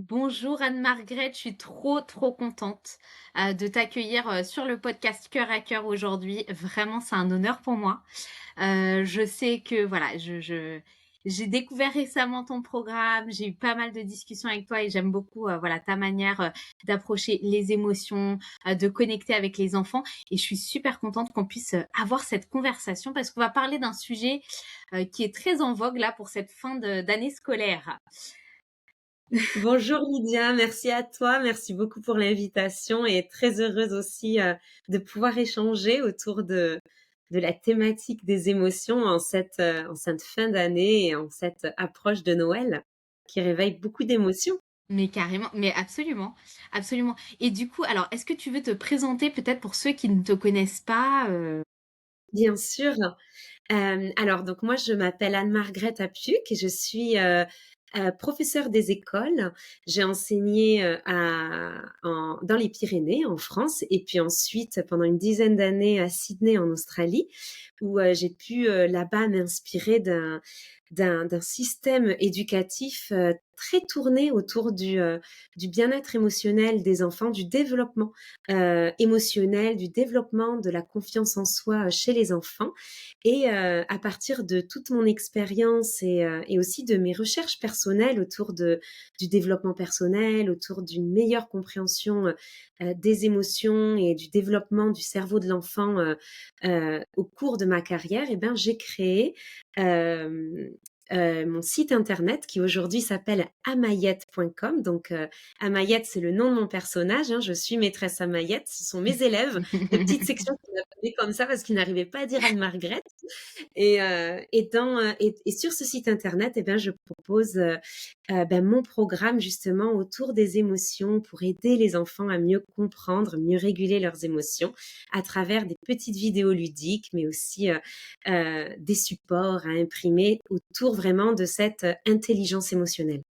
Bonjour Anne-Margrethe, je suis trop contente de t'accueillir sur le podcast Cœur à Cœur aujourd'hui. Vraiment, c'est un honneur pour moi. Je sais que voilà, j'ai découvert récemment ton programme, j'ai eu pas mal de discussions avec toi et j'aime beaucoup voilà ta manière d'approcher les émotions, de connecter avec les enfants. Et je suis super contente qu'on puisse avoir cette conversation parce qu'on va parler d'un sujet qui est très en vogue là pour cette d'année scolaire. Bonjour Lydia, merci à toi, merci beaucoup pour l'invitation et très heureuse aussi de pouvoir échanger autour de la thématique des émotions en cette fin d'année et en cette approche de Noël qui réveille beaucoup d'émotions. Mais carrément, mais absolument, absolument. Et du coup, alors, est-ce que tu veux te présenter peut-être pour ceux qui ne te connaissent pas Bien sûr. Alors donc moi je m'appelle Anne-Margrethe Appiuc et je suis professeure des écoles. J'ai enseigné dans les Pyrénées en France et puis ensuite pendant une dizaine d'années à Sydney en Australie où j'ai pu là-bas m'inspirer d'un système éducatif très tourné autour du bien-être émotionnel des enfants, du développement émotionnel, du développement de la confiance en soi chez les enfants. Et à partir de toute mon expérience et aussi de mes recherches personnelles autour du développement personnel, autour d'une meilleure compréhension des émotions et du développement du cerveau de l'enfant au cours de ma carrière, eh ben, j'ai créé euh, mon site internet qui aujourd'hui s'appelle amayette.com. Donc, Amayette, c'est le nom de mon personnage, hein. Je suis maîtresse Amayette. Ce sont mes élèves de petite section qui m'appelaient comme ça parce qu'ils n'arrivaient pas à dire Anne-Margrethe. Et sur ce site internet, eh ben, je propose ben, mon programme justement autour des émotions pour aider les enfants à mieux comprendre, mieux réguler leurs émotions à travers des petites vidéos ludiques, mais aussi des supports à imprimer autour vraiment de cette intelligence émotionnelle.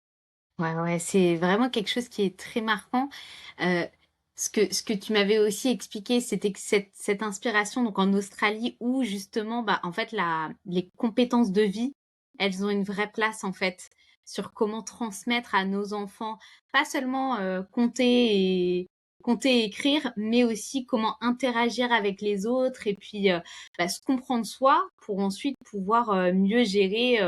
Ouais, ouais, c'est vraiment quelque chose qui est très marquant. Euh, ce que tu m'avais aussi expliqué, c'était que cette inspiration, donc en Australie, où justement, bah, en fait, les compétences de vie, elles ont une vraie place, en fait, sur comment transmettre à nos enfants, pas seulement compter et écrire, mais aussi comment interagir avec les autres et puis bah, se comprendre soi pour ensuite pouvoir mieux gérer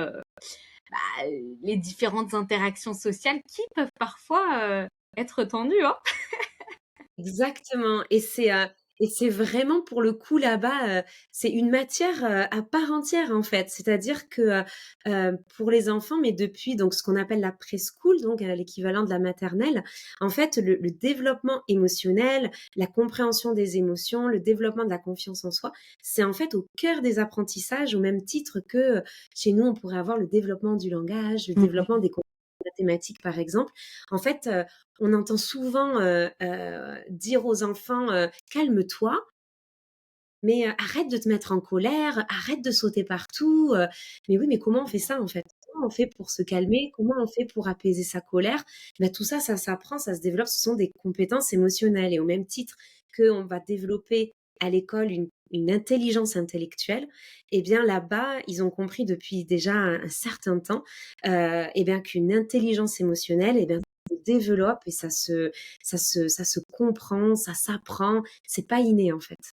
les différentes interactions sociales qui peuvent parfois être tendues, hein. Exactement et c'est vraiment pour le coup là-bas, c'est une matière, à part entière en fait. C'est-à-dire que, pour les enfants, mais depuis donc ce qu'on appelle la preschool, donc l'équivalent de la maternelle, en fait le développement émotionnel, la compréhension des émotions, le développement de la confiance en soi, c'est en fait au cœur des apprentissages au même titre que, chez nous on pourrait avoir le développement du langage, le développement Mmh. des compétences mathématiques par exemple. En fait, on entend souvent dire aux enfants calme-toi, mais arrête de te mettre en colère, arrête de sauter partout. Mais oui, mais comment on fait ça en fait? Comment on fait pour se calmer? Comment on fait pour apaiser sa colère? Ben, tout ça, ça s'apprend, ça se développe. Ce sont des compétences émotionnelles. Et au même titre qu'on va développer à l'école une intelligence intellectuelle, eh bien là-bas, ils ont compris depuis déjà un certain temps, eh bien qu'une intelligence émotionnelle, eh bien se développe et ça se comprend, ça s'apprend. C'est pas inné en fait.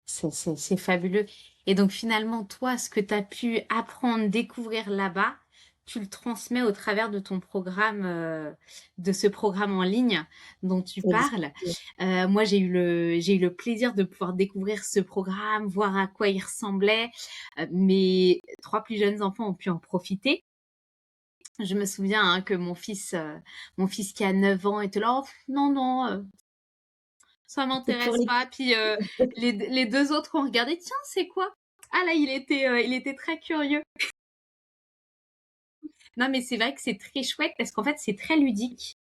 C'est fabuleux. Et donc finalement, toi, ce que tu as pu apprendre, découvrir là-bas, tu le transmets au travers de ton programme, de ce programme en ligne dont tu parles. Exactement. Moi, j'ai eu le plaisir de pouvoir découvrir ce programme, voir à quoi il ressemblait. Mes 3 plus jeunes enfants ont pu en profiter. Je me souviens hein, que mon fils qui a 9 ans était là, oh, non, non, ça C'est pour m'intéresse les pas. Puis les deux autres ont regardé, tiens, c'est quoi? Ah là, il était très curieux. Non, mais c'est vrai que c'est très chouette parce qu'en fait, c'est très ludique,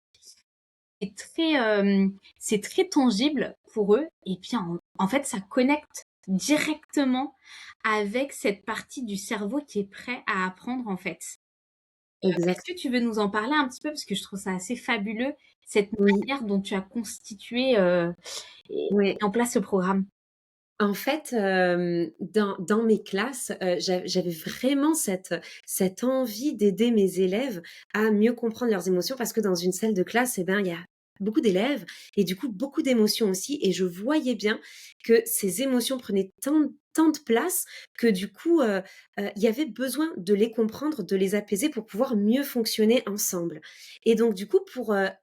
c'est très tangible pour eux. Et puis, en fait, ça connecte directement avec cette partie du cerveau qui est prêt à apprendre, en fait. Est-ce exact que tu veux nous en parler un petit peu? Parce que je trouve ça assez fabuleux, cette oui, manière dont tu as constitué et oui. mis en place ce programme. En fait, dans mes classes, j'avais vraiment cette envie d'aider mes élèves à mieux comprendre leurs émotions parce que dans une salle de classe, eh ben, il y a beaucoup d'élèves et du coup beaucoup d'émotions aussi et je voyais bien que ces émotions prenaient tant de place que du coup, il y avait besoin de les comprendre, de les apaiser pour pouvoir mieux fonctionner ensemble et donc du coup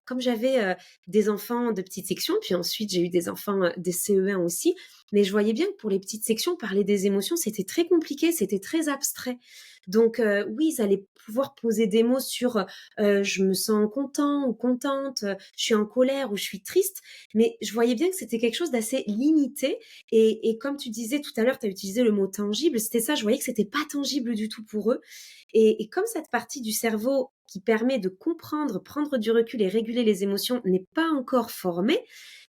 comme j'avais, des enfants de petite section, puis ensuite j'ai eu des enfants, des CE1 aussi, mais je voyais bien que pour les petites sections, parler des émotions, c'était très compliqué, c'était très abstrait. Donc oui, ils allaient pouvoir poser des mots sur, je me sens content ou contente, je suis en colère ou je suis triste, mais je voyais bien que c'était quelque chose d'assez limité et comme tu disais tout à l'heure, tu as utilisé le mot tangible, c'était ça, je voyais que c'était pas tangible du tout pour eux et comme cette partie du cerveau qui permet de comprendre, prendre du recul et réguler les émotions n'est pas encore formée,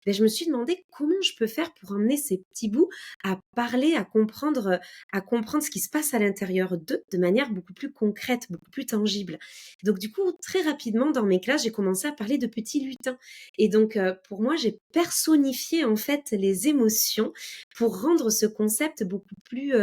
ben je me suis demandé comment je peux faire pour emmener ces petits bouts à parler, à comprendre ce qui se passe à l'intérieur d'eux de manière beaucoup plus concrète, beaucoup plus tangible. Donc du coup, très rapidement dans mes classes, j'ai commencé à parler de petits lutins. Et donc pour moi, j'ai personnifié en fait les émotions pour rendre ce concept beaucoup plus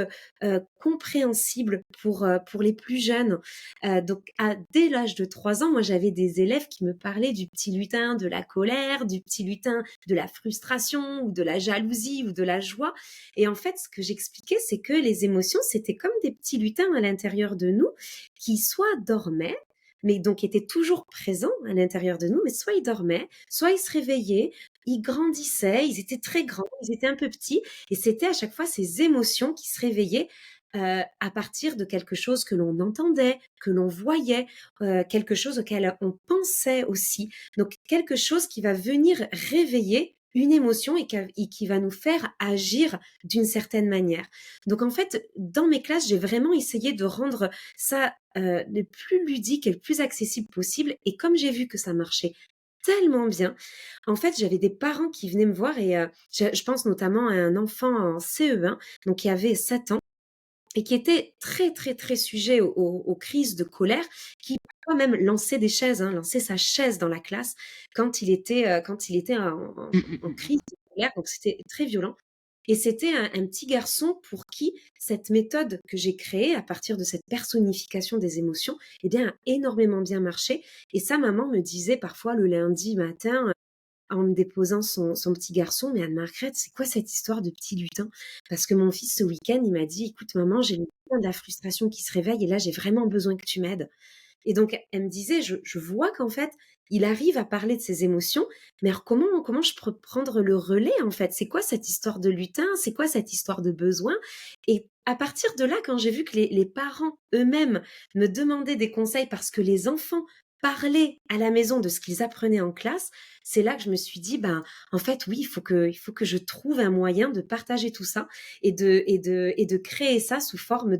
compréhensible pour les plus jeunes. Dès l'âge de 3 ans, moi j'avais des élèves qui me parlaient du petit lutin de la colère, du petit lutin de la frustration ou de la jalousie ou de la joie. Et en fait, ce que j'expliquais, c'est que les émotions, c'était comme des petits lutins à l'intérieur de nous qui soit dormaient, mais donc étaient toujours présents à l'intérieur de nous, mais soit ils dormaient, soit ils se réveillaient, ils grandissaient, ils étaient très grands, ils étaient un peu petits, et c'était à chaque fois ces émotions qui se réveillaient à partir de quelque chose que l'on entendait, que l'on voyait, quelque chose auquel on pensait aussi. Donc quelque chose qui va venir réveiller une émotion et qui va nous faire agir d'une certaine manière. Donc en fait, dans mes classes, j'ai vraiment essayé de rendre ça le plus ludique et le plus accessible possible. Et comme j'ai vu que ça marchait tellement bien, en fait, j'avais des parents qui venaient me voir et je pense notamment à un enfant en CE1, donc qui avait 7 ans et qui était très, très, très sujet aux crises de colère, qui parfois même lançait des chaises, hein, lançait sa chaise dans la classe quand il était Mmh, mmh, en mmh. crise de colère, donc c'était très violent. Et c'était un petit garçon pour qui cette méthode que j'ai créée à partir de cette personnification des émotions, eh bien, a énormément bien marché. Et sa maman me disait parfois le lundi matin, en me déposant son petit garçon, mais Anne-Margrethe, c'est quoi cette histoire de petit lutin? Parce que mon fils, ce week-end, il m'a dit: «Écoute maman, j'ai le lutin de la frustration qui se réveille et là, j'ai vraiment besoin que tu m'aides». Et donc elle me disait: «Je vois qu'en fait, il arrive à parler de ses émotions, mais alors comment je peux prendre le relais, en fait? C'est quoi cette histoire de lutin? C'est quoi cette histoire de besoin?» Et à partir de là, quand j'ai vu que les parents eux-mêmes me demandaient des conseils parce que les enfants parlaient à la maison de ce qu'ils apprenaient en classe, c'est là que je me suis dit: «Ben, en fait, oui, il faut que je trouve un moyen de partager tout ça et de créer ça sous forme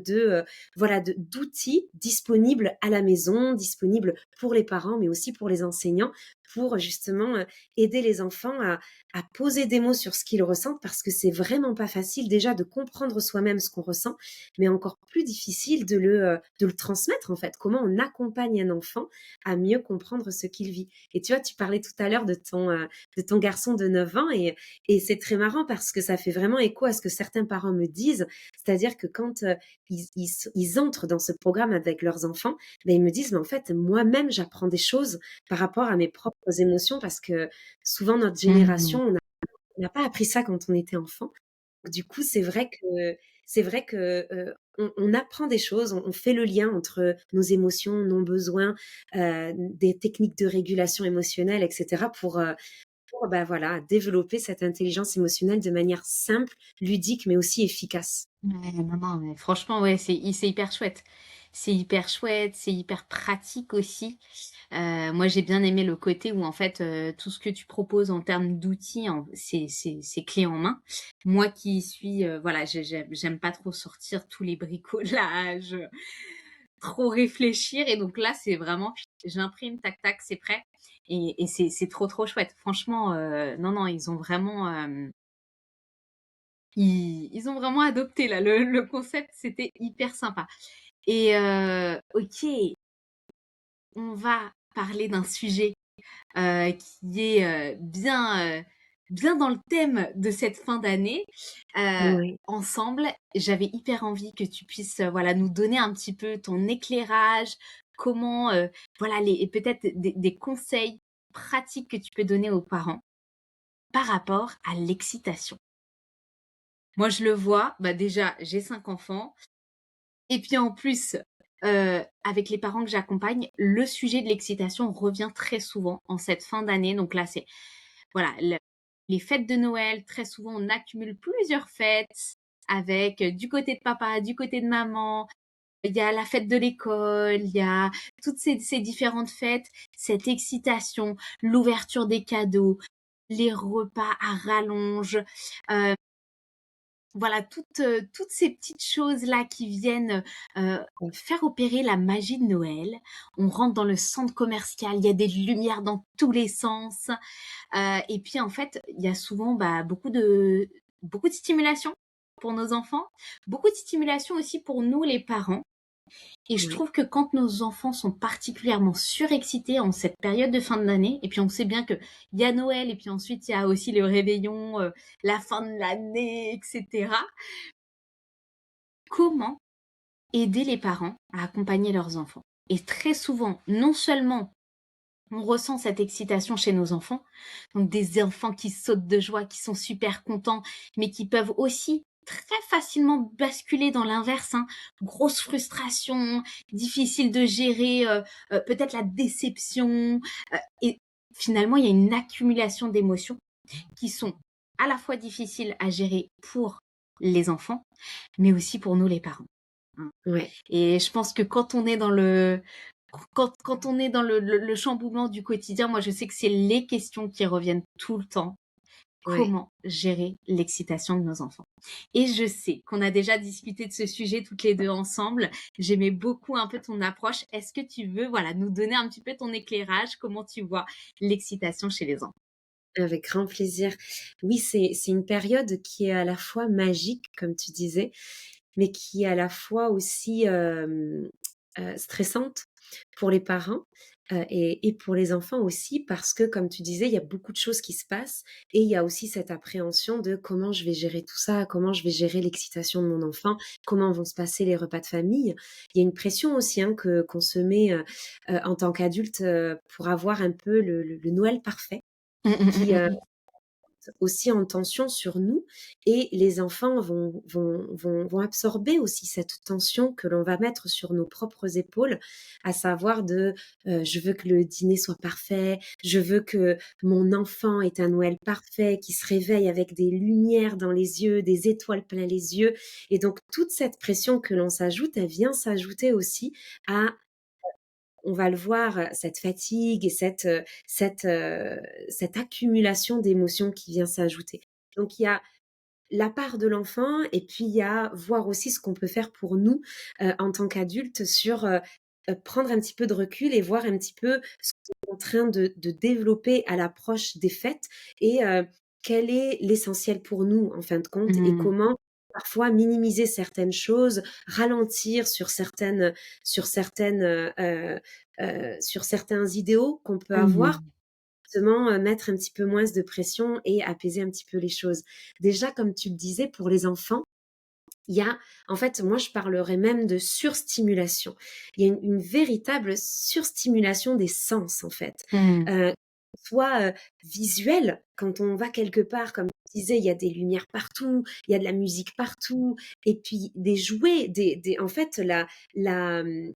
voilà, d'outils disponibles à la maison, disponibles pour les parents, mais aussi pour les enseignants, pour justement aider les enfants à poser des mots sur ce qu'ils ressentent, parce que c'est vraiment pas facile déjà de comprendre soi-même ce qu'on ressent, mais encore plus difficile de le transmettre en fait. Comment on accompagne un enfant à mieux comprendre ce qu'il vit. Et tu vois, tu parlais tout à l'heure de ton garçon de 9 ans et c'est très marrant parce que ça fait vraiment écho à ce que certains parents me disent, c'est-à-dire que quand ils entrent dans ce programme avec leurs enfants, ben, ils me disent, mais en fait, moi-même, j'apprends des choses par rapport à mes propres émotions parce que souvent, notre Mmh. génération, on n'a pas appris ça quand on était enfant. Du coup, c'est vrai que, on apprend des choses, on fait le lien entre nos émotions, nos besoins, des techniques de régulation émotionnelle et cetera pour, bah, voilà, développer cette intelligence émotionnelle de manière simple, ludique, mais aussi efficace. Ouais, non, non, mais franchement, ouais, c'est hyper chouette. C'est hyper chouette, c'est hyper pratique aussi. Moi, j'ai bien aimé le côté où en fait, tout ce que tu proposes en termes d'outils, c'est clé en main. Moi qui suis, voilà, j'aime pas trop sortir tous les bricolages, trop réfléchir et donc là, c'est vraiment j'imprime, tac tac, c'est prêt et c'est trop, trop chouette. Franchement, non, non, ils ont vraiment adopté là le concept, c'était hyper sympa et OK, on va parler d'un sujet, qui est, bien, bien dans le thème de cette fin d'année, Oui, ensemble, j'avais hyper envie que tu puisses, voilà, nous donner un petit peu ton éclairage, comment, voilà, les et peut-être des conseils pratiques que tu peux donner aux parents par rapport à l'excitation. Moi, je le vois, bah, déjà, j'ai 5 enfants et puis en plus, avec les parents que j'accompagne, le sujet de l'excitation revient très souvent en cette fin d'année. Donc là, c'est voilà, les fêtes de Noël, très souvent, on accumule plusieurs fêtes avec, du côté de papa, du côté de maman. Il y a la fête de l'école, il y a toutes ces différentes fêtes, cette excitation, l'ouverture des cadeaux, les repas à rallonge, heu voilà, toutes ces petites choses-là qui viennent, faire opérer la magie de Noël. On rentre dans le centre commercial, il y a des lumières dans tous les sens, et puis, en fait, il y a souvent, bah, beaucoup de stimulation pour nos enfants, beaucoup de stimulation aussi pour nous les parents. Et je oui, trouve que quand nos enfants sont particulièrement surexcités en cette période de fin d'année, et puis on sait bien qu'il y a Noël et puis ensuite il y a aussi le réveillon, la fin de l'année, et cetera. Comment aider les parents à accompagner leurs enfants? Et très souvent, non seulement on ressent cette excitation chez nos enfants, donc des enfants qui sautent de joie, qui sont super contents, mais qui peuvent aussi très facilement basculer dans l'inverse, hein. Grosse frustration, difficile de gérer, peut-être la déception, et finalement, il y a une accumulation d'émotions qui sont à la fois difficiles à gérer pour les enfants, mais aussi pour nous les parents, hein. ouais, Et je pense que quand on est dans le chamboulement du quotidien, moi je sais que c'est les questions qui reviennent tout le temps. ouais. Comment gérer l'excitation de nos enfants? Et je sais qu'on a déjà discuté de ce sujet toutes les 2 ensemble. J'aimais beaucoup un peu ton approche. Est-ce que tu veux, voilà, nous donner un petit peu ton éclairage? Comment tu vois l'excitation chez les enfants? Avec grand plaisir. Oui, c'est une période qui est à la fois magique, comme tu disais, mais qui est à la fois aussi, stressante pour les parents, et pour les enfants aussi parce que, comme tu disais, il y a beaucoup de choses qui se passent et il y a aussi cette appréhension de: «Comment je vais gérer tout ça? Comment je vais gérer l'excitation de mon enfant? Comment vont se passer les repas de famille?» Il y a une pression aussi, hein, que qu'on se met, en tant qu'adulte, pour avoir un peu le Noël parfait Mmh, mmh, mmh, qui, mmh, mmh. aussi en tension sur nous et les enfants vont absorber aussi cette tension que l'on va mettre sur nos propres épaules, à savoir de, je veux que le dîner soit parfait, je veux que mon enfant ait un Noël parfait, qu'il se réveille avec des lumières dans les yeux, des étoiles plein les yeux et donc toute cette pression que l'on s'ajoute, elle vient s'ajouter aussi à on va le voir, cette fatigue et cette accumulation d'émotions qui vient s'ajouter. Donc il y a la part de l'enfant et puis il y a voir aussi ce qu'on peut faire pour nous, en tant qu'adultes sur, prendre un petit peu de recul et voir un petit peu ce qu'on est en train de développer à l'approche des fêtes et quel est l'essentiel pour nous, en fin de compte et Mmh. comment parfois minimiser certaines choses, ralentir sur certains idéaux qu'on peut avoir, Mmh. justement, mettre un petit peu moins de pression et apaiser un petit peu les choses. Déjà, comme tu le disais, pour les enfants, il y a en fait, moi, je parlerais même de surstimulation. Il y a une véritable surstimulation des sens, en fait. Mmh. Heu, soit, visuelle, quand on va quelque part, comme tu disais, il y a des lumières partout, il y a de la musique partout et puis des jouets, des en fait, le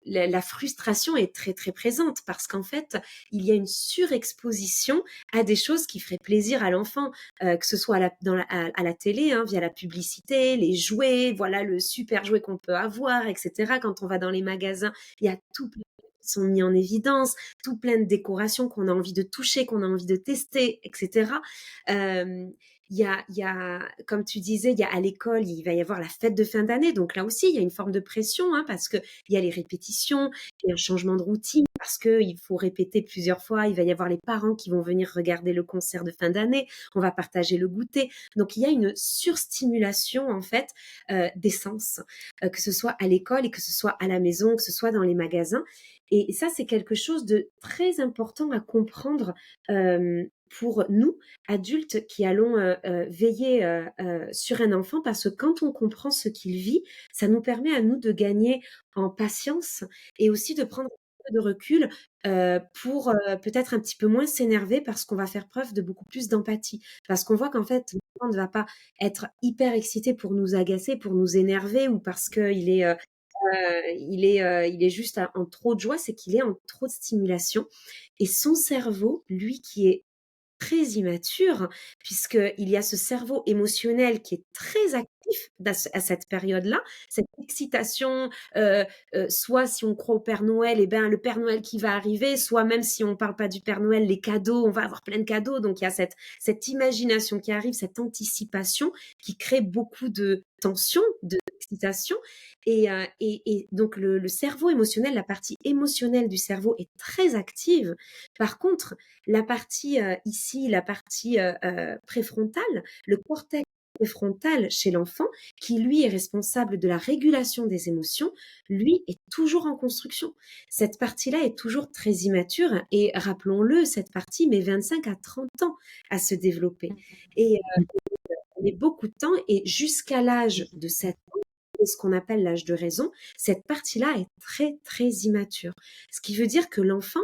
la frustration est très, très présente parce qu'en fait, il y a une surexposition à des choses qui feraient plaisir à l'enfant que ce soit à la télé, hein, via la publicité, les jouets, voilà le super jouet qu'on peut avoir, etc. Quand on va dans les magasins, il y a tout plein de trucs qui sont mis en évidence, tout plein de décorations qu'on a envie de toucher, qu'on a envie de tester, etc. Euh, comme tu disais, il y a à l'école, il va y avoir la fête de fin d'année. Donc là aussi, il y a une forme de pression, hein, parce qu'il y a les répétitions, il y a un changement de routine, parce qu'il faut répéter plusieurs fois. Il va y avoir les parents qui vont venir regarder le concert de fin d'année on va partager le goûter. Donc il y a une surstimulation en fait des sens, que ce soit à l'école et que ce soit à la maison, que ce soit dans les magasins. Et ça, c'est quelque chose de très important à comprendre pour nous, adultes, qui allons veiller sur un enfant, parce que quand on comprend ce qu'il vit, ça nous permet à nous de gagner en patience et aussi de prendre un peu de recul pour peut-être un petit peu moins s'énerver, parce qu'on va faire preuve de beaucoup plus d'empathie. Parce qu'on voit qu'en fait, l'enfant ne va pas être hyper excité pour nous agacer, pour nous énerver, ou parce qu'il est il est juste en trop de joie, c'est qu'il est en trop de stimulation. Et son cerveau, lui, qui est très immature, puisqu'il y a ce cerveau émotionnel qui est très actif à cette période-là, cette excitation, soit si on croit au Père Noël, et ben le Père Noël qui va arriver, soit même si on parle pas du Père Noël, les cadeaux, on va avoir plein de cadeaux. Donc il y a cette imagination qui arrive, cette anticipation qui crée beaucoup de tension, de excitation. Et donc le cerveau émotionnel, la partie émotionnelle du cerveau est très active. Par contre, la partie ici, la partie préfrontale, le cortex préfrontal chez l'enfant, qui lui est responsable de la régulation des émotions, lui est toujours en construction. Cette partie-là est toujours très immature, et rappelons-le, cette partie met 25 à 30 ans à se développer. Et on met beaucoup de temps, et jusqu'à l'âge de 7 ans, et ce qu'on appelle l'âge de raison, cette partie-là est très, très immature. Ce qui veut dire que l'enfant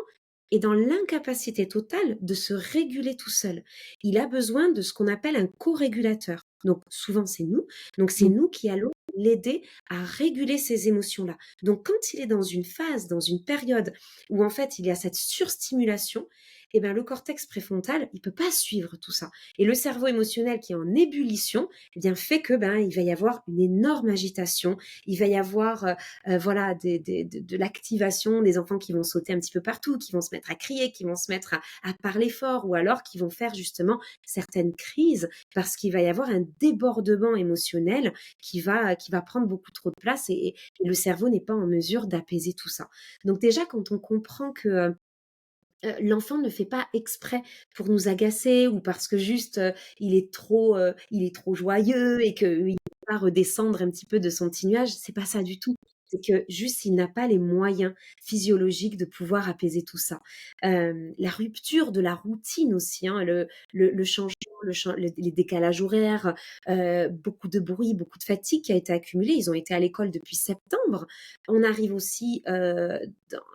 est dans l'incapacité totale de se réguler tout seul. Il a besoin de ce qu'on appelle un co-régulateur. Donc souvent c'est nous. Donc c'est nous qui allons l'aider à réguler ces émotions-là. Donc quand il est dans une phase, dans une période où en fait il y a cette surstimulation, eh ben le cortex préfrontal, il peut pas suivre tout ça. Et le cerveau émotionnel qui est en ébullition, eh bien fait que il va y avoir une énorme agitation, il va y avoir voilà de l'activation, des enfants qui vont sauter un petit peu partout, qui vont se mettre à crier, qui vont se mettre à parler fort, ou alors qui vont faire justement certaines crises, parce qu'il va y avoir un débordement émotionnel qui va prendre beaucoup trop de place, et le cerveau n'est pas en mesure d'apaiser tout ça. Donc déjà, quand on comprend que l'enfant ne fait pas exprès pour nous agacer, ou parce que juste il est trop joyeux et qu'il ne peut pas redescendre un petit peu de son petit nuage. C'est pas ça du tout. C'est que juste il n'a pas les moyens physiologiques de pouvoir apaiser tout ça. La rupture de la routine aussi, hein, le changement, les décalages horaires, beaucoup de bruit, beaucoup de fatigue qui a été accumulée. Ils ont été à l'école depuis septembre. On arrive aussi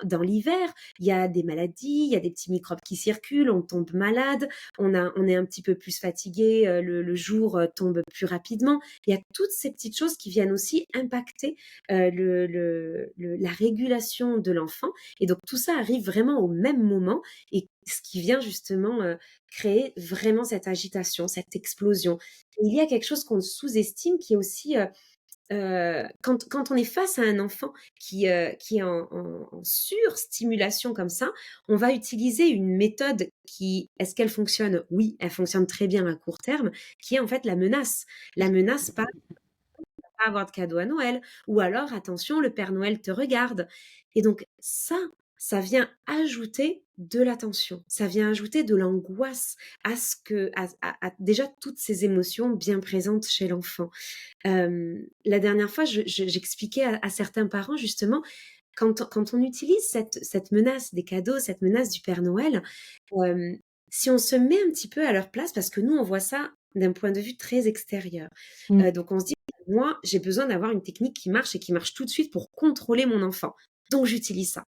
dans l'hiver, il y a des maladies, il y a des petits microbes qui circulent, on tombe malade, on est un petit peu plus fatigué, le jour tombe plus rapidement. Il y a toutes ces petites choses qui viennent aussi impacter la régulation de l'enfant. Et donc tout ça arrive vraiment au même moment, et ce qui vient justement créer vraiment cette agitation, cette explosion. Et il y a quelque chose qu'on sous-estime, qui est aussi quand on est face à un enfant qui est en surstimulation comme ça, on va utiliser une méthode qui, est-ce qu'elle fonctionne? Oui, elle fonctionne très bien à court terme, qui est en fait la menace. La menace par pas avoir de cadeau à Noël, ou alors attention, le Père Noël te regarde. Et donc ça vient ajouter de la tension, ça vient ajouter de l'angoisse à déjà toutes ces émotions bien présentes chez l'enfant. La dernière fois, j'expliquais à certains parents justement, quand on utilise cette menace des cadeaux, cette menace du Père Noël, hem, si on se met un petit peu à leur place, parce que nous, on voit ça d'un point de vue très extérieur. Mmh. Donc on se dit: «Moi, j'ai besoin d'avoir une technique qui marche, et qui marche tout de suite pour contrôler mon enfant, donc j'utilise ça».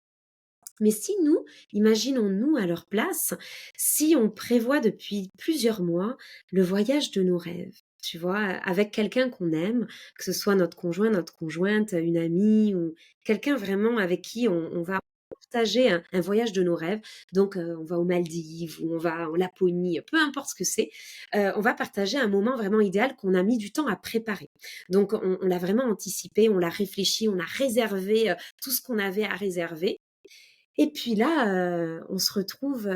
Mais si nous, imaginons-nous à leur place, si on prévoit depuis plusieurs mois le voyage de nos rêves, tu vois, avec quelqu'un qu'on aime, que ce soit notre conjoint, notre conjointe, une amie, ou quelqu'un vraiment avec qui on va partager un voyage de nos rêves. Donc, on va aux Maldives, ou on va en Laponie, peu importe ce que c'est. On va partager un moment vraiment idéal qu'on a mis du temps à préparer. Donc, on l'a vraiment anticipé, on l'a réfléchi, on a réservé tout ce qu'on avait à réserver. Et puis là, on se retrouve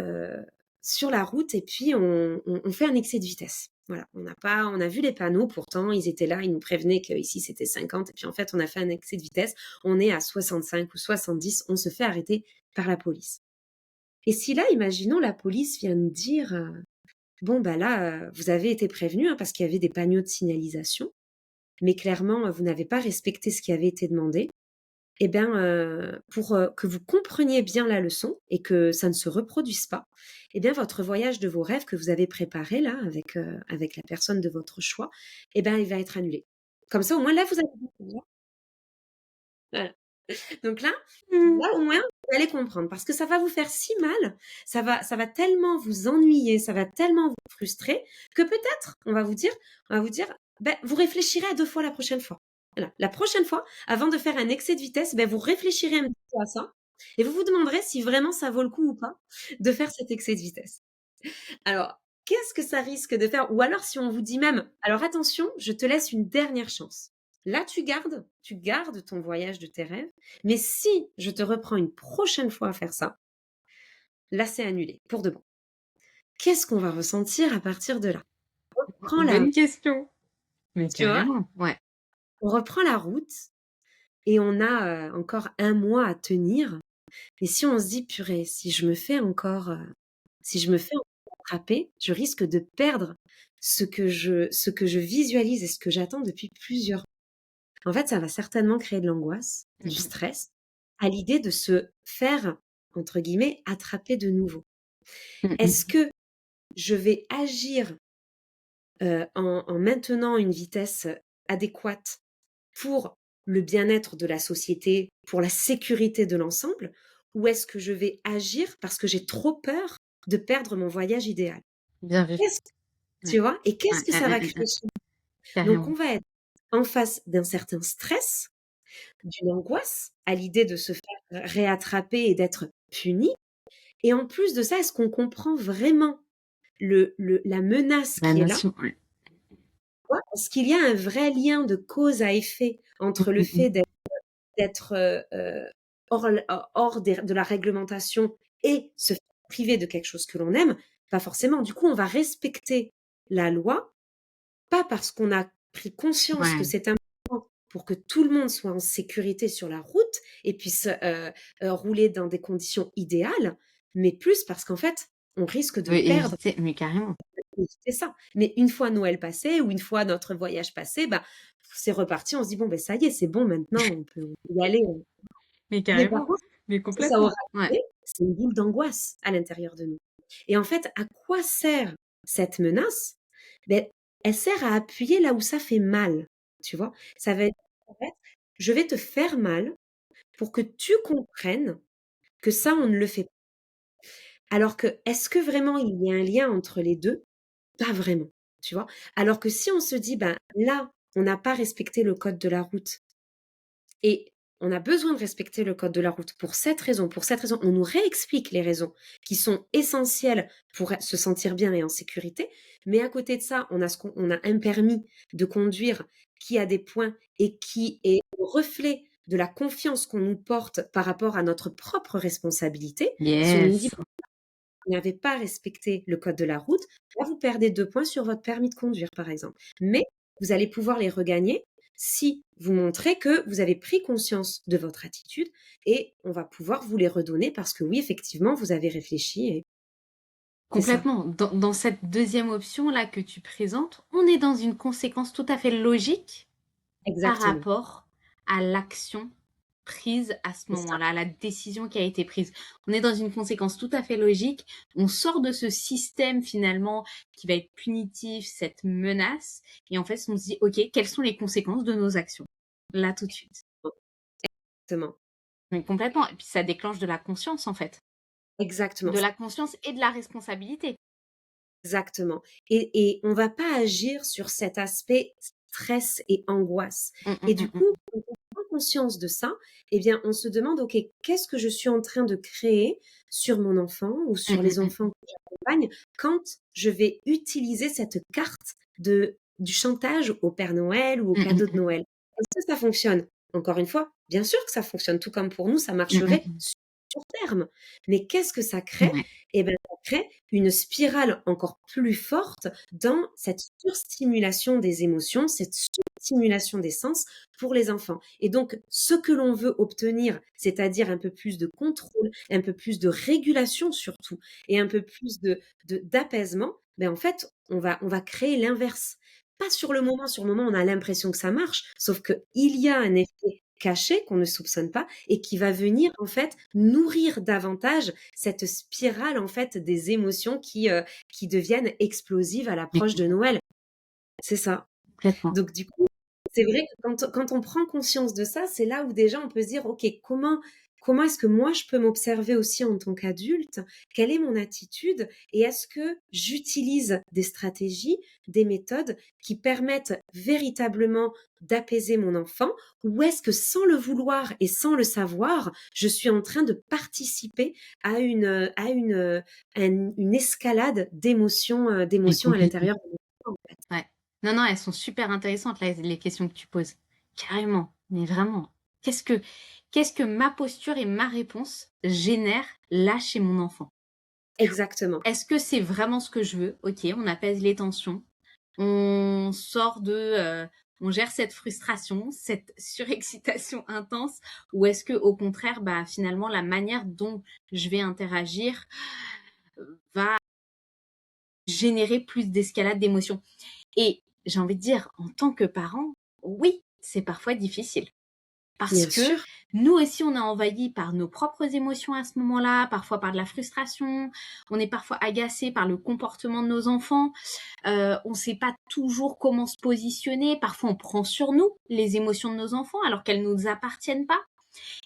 sur la route, et puis on fait un excès de vitesse. Voilà, on a vu les panneaux, pourtant ils étaient là, ils nous prévenaient qu'ici c'était 50, et puis en fait on a fait un excès de vitesse, on est à 65 ou 70, on se fait arrêter par la police. Et si là, imaginons, la police vient nous dire, «Bon bah là, vous avez été prévenus, hein, parce qu'il y avait des panneaux de signalisation, mais clairement, vous n'avez pas respecté ce qui avait été demandé. eh bien, pour, que vous compreniez bien la leçon et que ça ne se reproduise pas, eh bien, votre voyage de vos rêves que vous avez préparé là avec la personne de votre choix, eh ben, il va être annulé. Comme ça, au moins là, vous avez voilà. Donc Mmh. là, au moins, vous allez comprendre parce que ça va vous faire si mal, ça va tellement vous ennuyer, ça va tellement vous frustrer que peut-être on va vous dire: «Beh, vous réfléchirez à 2 fois la prochaine fois». Voilà. La prochaine fois, avant de faire un excès de vitesse, beh, vous réfléchirez un petit peu à ça et vous vous demanderez si vraiment ça vaut le coup ou pas de faire cet excès de vitesse. Alors, qu'est-ce que ça risque de faire? Ou alors si on vous dit même: «Alors attention, je te laisse une dernière chance. Là, tu gardes ton voyage de tes rêves, mais si je te reprends une prochaine fois à faire ça, là, c'est annulé, pour de bon». Qu'est-ce qu'on va ressentir à partir de là? On reprend la Bonne question. Mais tu vois? carrément, ouais. On reprend la route et on a, encore 1 mois à tenir. Et si on se dit: «Purée, si je me fais encore attraper, je risque de perdre ce que je visualise et ce que j'attends depuis plusieurs». En fait, ça va certainement créer de l'angoisse, Mmh du mh. stress, à l'idée de se faire, entre guillemets, «attraper de nouveau». Mmh Est-ce mh. que je vais agir, en maintenant une vitesse, adéquate pour le bien-être de la société, pour la sécurité de l'ensemble? Ou est-ce que je vais agir parce que j'ai trop peur de perdre mon voyage idéal? Bien vu. Qu'est-ce Ouais. Tu vois? Et qu'est-ce Ouais, que ça va créer chez nous? Donc carrément. on va être en face d'un certain stress, d'une angoisse à l'idée de se faire réattraper et d'être puni. Et en plus de ça, est-ce qu'on comprend vraiment la menace La qui est là? notion, ouais. Ouais. Est-ce qu'il y a un vrai lien de cause à effet Mmh entre le mh mh. fait d'être, hors de la réglementation et se faire priver de quelque chose que l'on aime? Pas forcément. Du coup, on va respecter la loi, pas parce qu'on a pris conscience que Ouais. c'est important pour que tout le monde soit en sécurité sur la route et puisse, rouler dans des conditions idéales, mais plus parce qu'en fait, on risque de Oui, perdre. éviter, mais carrément. C'est ça. Mais une fois Noël passé ou une fois notre voyage passé, bah, c'est reparti. On se dit: «Bon, ben ça y est, c'est bon maintenant, on peut y aller». Mais Mais par carrément, contre, mais ce que ça aura complètement. Ouais. créé, c'est une boule d'angoisse à l'intérieur de nous. Et en fait, à quoi sert cette menace? Beh, elle sert à appuyer là où ça fait mal, tu vois? Ça va être en fait, je vais te faire mal pour que tu comprennes que ça, on ne le fait pas. Alors que, est-ce que vraiment il y a un lien entre les 2? Pas vraiment, tu vois? Alors que si on se dit: «Ben, là, on n'a pas respecté le code de la route et on a besoin de respecter le code de la route pour cette raison», on nous réexplique les raisons qui sont essentielles pour se sentir bien et en sécurité. Mais à côté de ça, on a un permis de conduire qui a des points et qui est le reflet de la confiance qu'on nous porte par rapport à notre propre responsabilité. Si on nous dit: Yes. vous n'avez pas respecté le code de la route, là, vous perdez 2 points sur votre permis de conduire, par exemple. Mais vous allez pouvoir les regagner si vous montrez que vous avez pris conscience de votre attitude et on va pouvoir vous les redonner parce que oui, effectivement, vous avez réfléchi et c'est ça. Complètement. Dans cette deuxième option-là que tu présentes, on est dans une conséquence tout à fait logique par Exactement. rapport à l'action prise à ce C'est ça, moment-là, la décision qui a été prise. On est dans une conséquence tout à fait logique. On sort de ce système finalement qui va être punitif, cette menace, et en fait, on se dit, OK, quelles sont les conséquences de nos actions? Là, tout de suite. exactement, Mais complètement. Et puis ça déclenche de la conscience, en fait. exactement, De la conscience et de la responsabilité. exactement. Et on va pas agir sur cet aspect stress et angoisse. Mmh, mmh, Et du mmh, coup, mmh. quand on prend conscience de ça, eh bien, on se demande: «OK, qu'est-ce que je suis en train de créer sur mon enfant ou Mmh, sur mmh, les mmh. enfants que j'accompagne quand je vais utiliser cette carte du chantage au Père Noël ou au Mmh, mmh, cadeau de mmh. Noël? Est-ce que ça fonctionne?» Encore une fois, bien sûr que ça fonctionne, tout comme pour nous, ça Mmh, mmh, marcherait mmh. sur terme. Mais qu'est-ce que ça crée? Ouais. Eh ben, ça crée une spirale encore plus forte dans cette surstimulation des émotions, cette surstimulation des sens pour les enfants. Et donc, ce que l'on veut obtenir, c'est-à-dire un peu plus de contrôle, un peu plus de régulation surtout, et un peu plus d'apaisement, ben en fait, on va créer l'inverse. Pas sur le moment, on a l'impression que ça marche, sauf qu'il y a un effet caché, qu'on ne soupçonne pas et qui va venir en fait nourrir davantage cette spirale en fait des émotions qui deviennent explosives à Mais l'approche de Noël. C'est ça. complètement. Donc du coup, c'est vrai que quand on prend conscience de ça, c'est là où déjà on peut se dire: «OK, comment est-ce que moi je peux m'observer aussi en tant qu'adulte? Quelle est mon attitude? Et est-ce que j'utilise des stratégies, des méthodes qui permettent véritablement d'apaiser mon enfant? Ou est-ce que sans le vouloir et sans le savoir, je suis en train de participer à une escalade Mais d'émotions à complètement. l'intérieur de mon enfant, en fait?» Ouais. Non, non, elles sont super intéressantes, là, les questions que tu poses. Carrément. Mais vraiment. Qu'est-ce que, qu'est-ce que ma posture et ma réponse génèrent là chez mon enfant? Exactement. Est-ce que c'est vraiment ce que je veux? Ok, on apaise les tensions. On sort on gère cette frustration, cette surexcitation intense, ou est-ce que au contraire, bah finalement la manière dont je vais interagir va générer plus d'escalade d'émotions. Et j'ai envie de dire, en tant que parent, oui, c'est parfois difficile. Parce Bien que sûr. nous aussi, on est envahi par nos propres émotions à ce moment-là, parfois par de la frustration, on est parfois agacé par le comportement de nos enfants, on ne sait pas toujours comment se positionner, parfois on prend sur nous les émotions de nos enfants alors qu'elles ne nous appartiennent pas.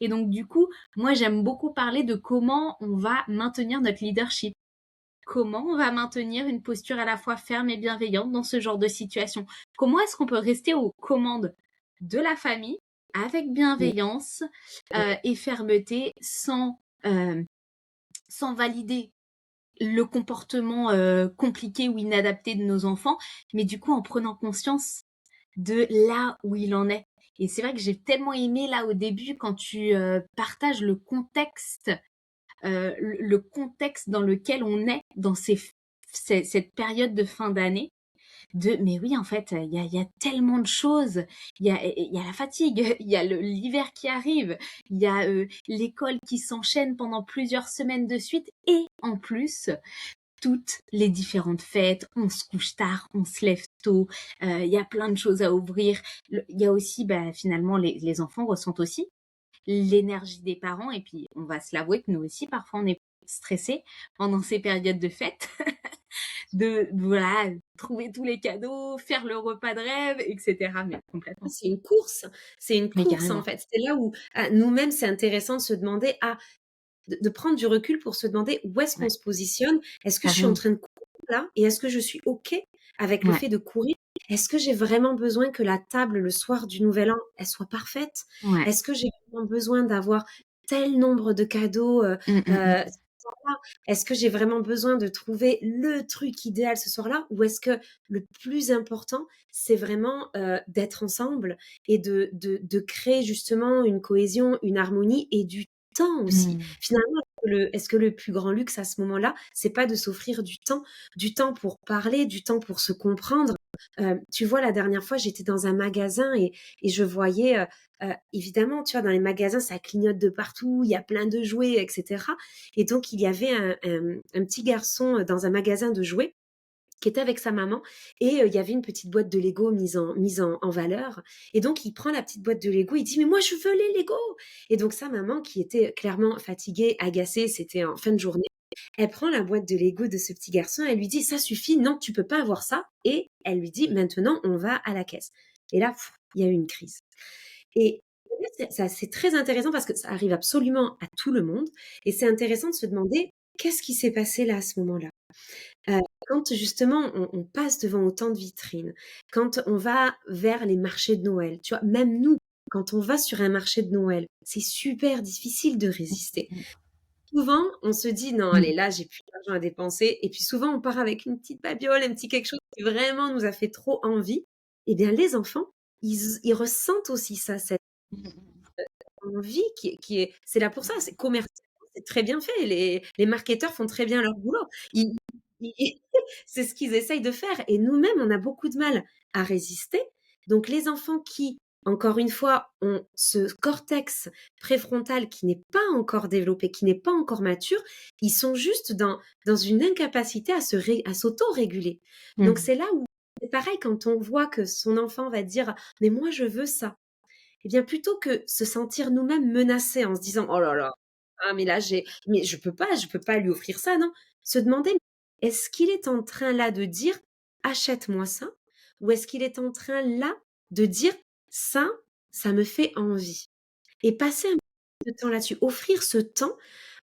Et donc du coup, moi j'aime beaucoup parler de comment on va maintenir notre leadership. Comment on va maintenir une posture à la fois ferme et bienveillante dans ce genre de situation? Comment est-ce qu'on peut rester aux commandes de la famille avec Mmh. bienveillance Ouais. et fermeté sans valider le comportement compliqué ou inadapté de nos enfants, mais du coup en prenant conscience de là où il en est. Et c'est vrai que j'ai tellement aimé là au début quand tu partages le contexte dans lequel on est dans cette période de fin d'année. Mais oui, en fait, il y a tellement de choses. Il y a la fatigue, il y a l'hiver qui arrive, il y a l'école qui s'enchaîne pendant plusieurs semaines de suite, et en plus, toutes les différentes fêtes, on se couche tard, on se lève tôt, il y a plein de choses à ouvrir. Il y a aussi, bah, finalement, les enfants ressentent aussi l'énergie des parents, et puis on va se l'avouer que nous aussi, parfois, on est stressés pendant ces périodes de fête, de voilà, trouver tous les cadeaux, faire le repas de rêve, etc. Mais Ah, complètement. c'est une Mais course en carrément, fait. C'est là où, nous-mêmes, c'est intéressant de se demander, de prendre du recul pour se demander où est-ce qu'on ouais, se positionne? Est-ce que je suis en carrément, train de courir là? Et est-ce que je suis OK avec le ouais, fait de courir? Est-ce que j'ai vraiment besoin que la table le soir du Nouvel An, elle soit parfaite? ouais. Est-ce que j'ai vraiment besoin d'avoir tel nombre de cadeaux, Mmh, mmh, mmh. ce soir-là? Est-ce que j'ai vraiment besoin de trouver le truc idéal ce soir-là? Ou est-ce que le plus important, c'est vraiment, d'être ensemble et de créer justement une cohésion, une harmonie et du temps aussi? Mmh. Finalement, est-ce que le plus grand luxe à ce moment-là, c'est pas de s'offrir du temps pour parler, du temps pour se comprendre? Tu vois, la dernière fois, j'étais dans un magasin et je voyais, évidemment, tu vois, dans les magasins, ça clignote de partout, il y a plein de jouets et cetera, et donc il y avait un petit garçon, dans un magasin de jouets qui était avec sa maman, et il y avait une petite boîte de Lego mise en valeur, et donc il prend la petite boîte de Lego, il dit: «Mais moi je veux les Lego!» Et donc sa maman, qui était clairement fatiguée, agacée, c'était en fin de journée, elle prend la boîte de Lego de ce petit garçon, elle lui dit: «Ça suffit, non, tu peux pas avoir ça», et elle lui dit: «Maintenant, on va à la caisse». Et là, il y a eu une crise. Et c'est très intéressant parce que ça arrive absolument à tout le monde, et c'est intéressant de se demander: «Qu'est-ce qui s'est passé là, à ce moment-là?» Quand justement on passe devant autant de vitrines, quand on va vers les marchés de Noël, tu vois? Même nous, quand on va sur un marché de Noël, c'est super difficile de résister. Souvent, on se dit: «Non, Mmh. allez, là, j'ai plus d'argent à dépenser», et puis souvent, on part avec une petite babiole, un petit quelque chose qui vraiment nous a fait trop envie. Eh bien, les enfants, ils ressentent aussi ça, cette Mmh. envie qui est c'est là pour ça, c'est commercialement, c'est très bien fait. Les marketeurs font très bien leur boulot. Ils c'est ce qu'ils essayent de faire, et nous-mêmes, on a beaucoup de mal à résister. Donc les enfants qui, encore une fois, ont ce cortex préfrontal qui n'est pas encore développé, qui n'est pas encore mature, ils sont juste dans une incapacité à s'auto-réguler. Donc Mmh. c'est là où c'est pareil quand on voit que son enfant va dire: «Mais moi je veux ça». Eh bien, plutôt que se sentir nous-mêmes menacés en se disant: «Oh là là, ah mais là mais je peux pas lui offrir ça, non». Se demander: «Est-ce qu'il est en train là de dire: "Achète-moi ça"?» ou est-ce qu'il est en train là de dire: «Ça, ça me fait envie»?» et passer un peu de temps là-dessus. Offrir ce temps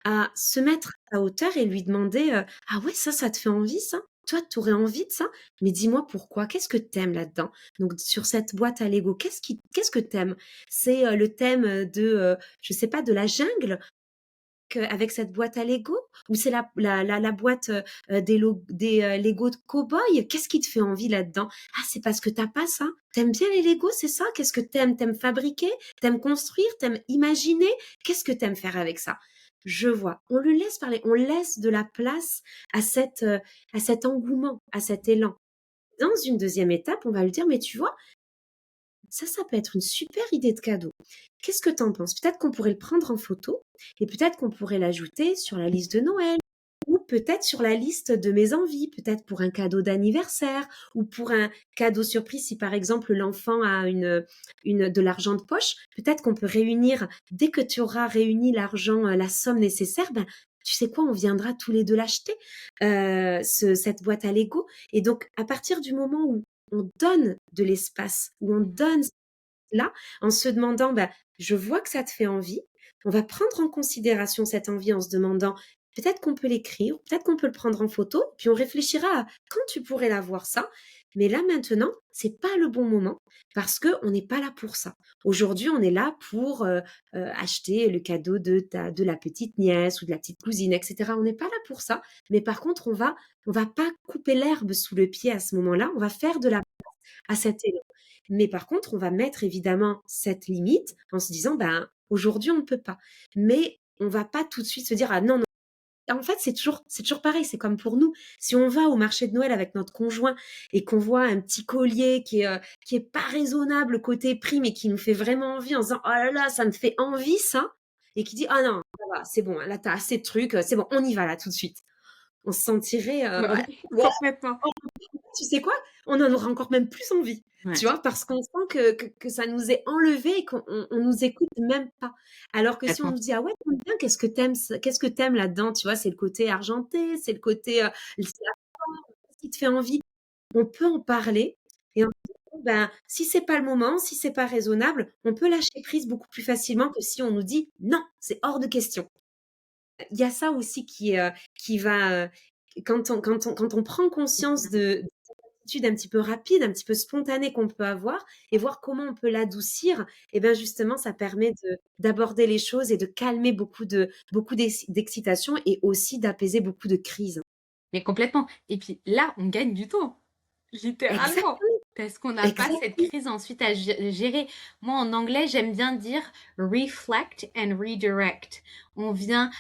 à se mettre à sa hauteur et lui demander, «Ah ouais, ça te fait envie ça? Toi, tu aurais envie de ça? Mais dis-moi pourquoi? Qu'est-ce que tu aimes là-dedans?» Donc sur cette boîte à Lego, qu'est-ce que tu aimes? C'est, le thème, je sais pas, de la jungle, avec cette boîte à Lego? Ou c'est la boîte, des Lego de cow-boy? Qu'est-ce qui te fait envie là-dedans? Ah, c'est parce que tu as pas ça? Tu aimes bien les Lego, c'est ça? Qu'est-ce que tu aimes? Tu aimes fabriquer? Tu aimes construire? Tu aimes imaginer? Qu'est-ce que tu aimes faire avec ça? Je vois. On le laisse parler, on laisse de la place à cet engouement, à cet élan. Dans une deuxième étape, on va lui dire: «Mais tu vois, ça peut être une super idée de cadeau. Qu'est-ce que tu en penses? Peut-être qu'on pourrait le prendre en photo et peut-être qu'on pourrait l'ajouter sur la liste de Noël ou peut-être sur la liste de mes envies, peut-être pour un cadeau d'anniversaire ou pour un cadeau surprise si par exemple l'enfant a de l'argent de poche. Peut-être qu'on peut réunir, dès que tu auras réuni l'argent, la somme nécessaire, ben, tu sais quoi? On viendra tous les 2 l'acheter, cette boîte à Lego et donc à partir du moment où on donne de l'espace, où on donne là, en se demandant, bah, je vois que ça te fait envie. On va prendre en considération cette envie en se demandant, peut-être qu'on peut l'écrire, peut-être qu'on peut le prendre en photo, puis on réfléchira à quand tu pourrais l'avoir ça. Mais là maintenant, c'est pas le bon moment parce que on n'est pas là pour ça. Aujourd'hui, on est là pour acheter le cadeau de la petite nièce ou de la petite cousine, etc. On n'est pas là pour ça. Mais par contre, on va pas couper l'herbe sous le pied à ce moment-là. On va faire de la à cet élan. Mais par contre, on va mettre évidemment cette limite en se disant, ben, aujourd'hui, on ne peut pas. Mais on va pas tout de suite se dire, ah non, non. En fait, c'est toujours pareil. C'est comme pour nous. Si on va au marché de Noël avec notre conjoint et qu'on voit un petit collier qui est pas raisonnable côté prix, mais qui nous fait vraiment envie en se disant, oh là là, ça me fait envie, ça. Et qui dit, ah non, ça va, c'est bon, là, t'as assez de trucs, c'est bon, on y va là tout de suite. On se sentirait, Bah ouais, oui, ouais, complètement. tu sais quoi? On en aura encore même plus envie, Ouais, tu vois? Parce qu'on sent que ça nous est enlevé et qu'on nous écoute même pas. Alors que si on complètement. nous dit: «Ah ouais, j'aime bien, qu'est-ce que t'aimes là-dedans?» Tu vois? C'est le côté argenté, c'est le côté, c'est la forme, qu'est-ce qui te fait envie? On peut en parler et en disant, ben, si c'est pas le moment, si c'est pas raisonnable, on peut lâcher prise beaucoup plus facilement que si on nous dit: «Non, c'est hors de question». Il y a ça aussi qui va, quand on prend conscience de attitude un petit peu rapide, un petit peu spontanée qu'on peut avoir et voir comment on peut l'adoucir et ben, justement, ça permet de d'aborder les choses et de calmer beaucoup d'excitation et aussi d'apaiser beaucoup de crises. Mais complètement. Et puis là, on gagne du temps. Littéralement. Exactement, Parce qu'on n'a pas cette exactement. crise ensuite à gérer. Moi, en anglais, j'aime bien dire reflect and redirect. On vient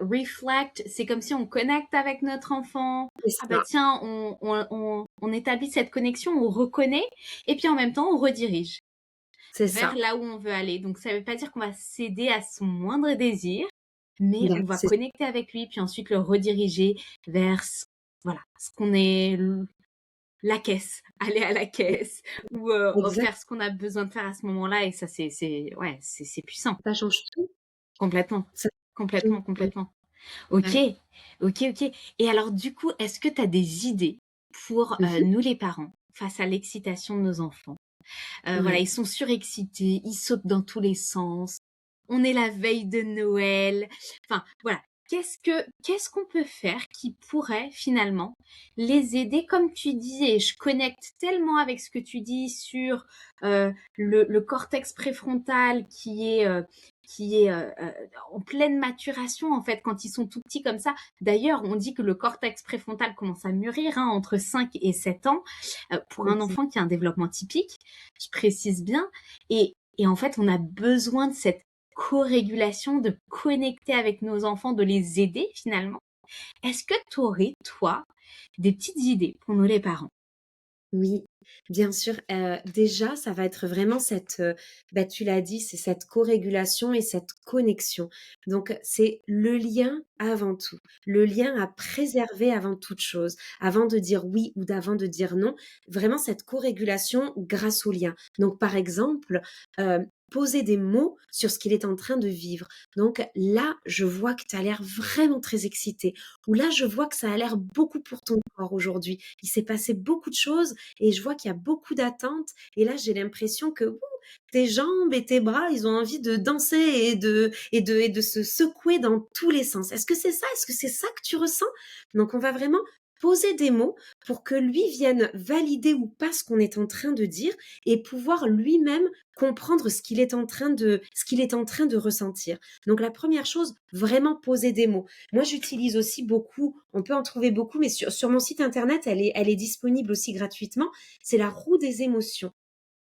reflect, c'est comme si on connecte avec notre enfant. C'est Ah bah ça, tiens, on établit cette connexion, on reconnaît, et puis en même temps, on redirige c'est vers ça. là où on veut aller. Donc ça ne veut pas dire qu'on va céder à son moindre désir, mais Bah, on va c'est connecter avec lui, puis ensuite le rediriger vers voilà, ce qu'on est la caisse, aller à la caisse ou exact, faire ce qu'on a besoin de faire à ce moment-là et ça ouais, c'est puissant. ça change tout, Complètement, ça change complètement, tout. Oui, complètement. OK, ouais. OK, OK. Et alors du coup, est-ce que tu as des idées pour, Mmh mh. nous les parents, face à l'excitation de nos enfants? Voilà, Ouais. ils sont surexcités, ils sautent dans tous les sens. On est la veille de Noël. Enfin, voilà. Qu'est-ce qu'on peut faire qui pourrait finalement les aider? Comme tu disais, je connecte tellement avec ce que tu dis sur le cortex préfrontal qui est en pleine maturation en fait quand ils sont tout petits comme ça. D'ailleurs, on dit que le cortex préfrontal commence à mûrir hein, entre 5 et 7 ans pour un Exact. enfant qui a un développement typique, je précise bien. Et en fait, on a besoin de cette co-régulation, de connecter avec nos enfants, de les aider finalement. Est-ce que tu aurais, toi, des petites idées pour nous les parents? Oui. Bien sûr, déjà, ça va être vraiment tu l'as dit, c'est cette co-régulation et cette connexion. Donc c'est le lien avant tout, le lien à préserver avant toute chose, avant de dire oui ou d'avant de dire non, vraiment cette co-régulation grâce au lien. Donc par exemple, poser des mots sur ce qu'il est en train de vivre. Donc là, je vois que tu as l'air vraiment très excité, ou là, je vois que ça a l'air beaucoup pour ton corps aujourd'hui. Il s'est passé beaucoup de choses et je vois qu'il y a beaucoup d'attentes. Et là, j'ai l'impression que tes jambes et tes bras, ils ont envie de danser et de se secouer dans tous les sens. Est-ce que c'est ça? Est-ce que c'est ça que tu ressens? Donc, on va vraiment poser des mots pour que lui vienne valider ou pas ce qu'on est en train de dire et pouvoir lui-même comprendre ce qu'il est en train de ressentir. Donc, la première chose, vraiment poser des mots. Moi, j'utilise aussi beaucoup, on peut en trouver beaucoup, mais sur mon site internet, elle est disponible aussi gratuitement. C'est la roue des émotions.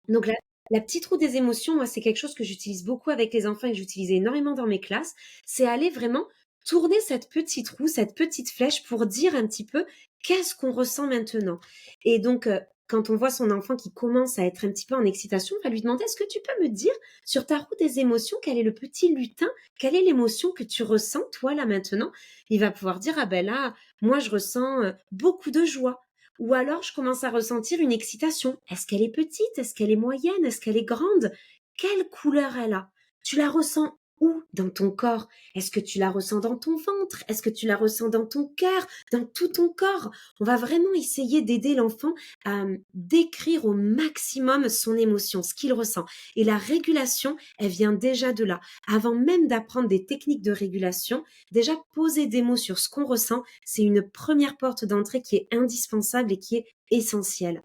Donc la petite roue des émotions, moi, c'est quelque chose que j'utilise beaucoup avec les enfants et que j'utilise énormément dans mes classes. C'est aller vraiment tourner cette petite roue, cette petite flèche pour dire un petit peu qu'est-ce qu'on ressent maintenant. Et donc, quand on voit son enfant qui commence à être un petit peu en excitation, on va lui demander, est-ce que tu peux me dire sur ta roue des émotions, quel est le petit lutin, quelle est l'émotion que tu ressens, toi, là, maintenant? Il va pouvoir dire, ah ben là, moi, je ressens beaucoup de joie. Ou alors, je commence à ressentir une excitation. Est-ce qu'elle est petite? Est-ce qu'elle est moyenne? Est-ce qu'elle est grande? Quelle couleur elle a? Tu la ressens où dans ton corps? Est-ce que tu la ressens dans ton ventre? Est-ce que tu la ressens dans ton cœur? Dans tout ton corps? On va vraiment essayer d'aider l'enfant à décrire au maximum son émotion, ce qu'il ressent. Et la régulation, elle vient déjà de là. Avant même d'apprendre des techniques de régulation, déjà poser des mots sur ce qu'on ressent, c'est une première porte d'entrée qui est indispensable et qui est essentielle.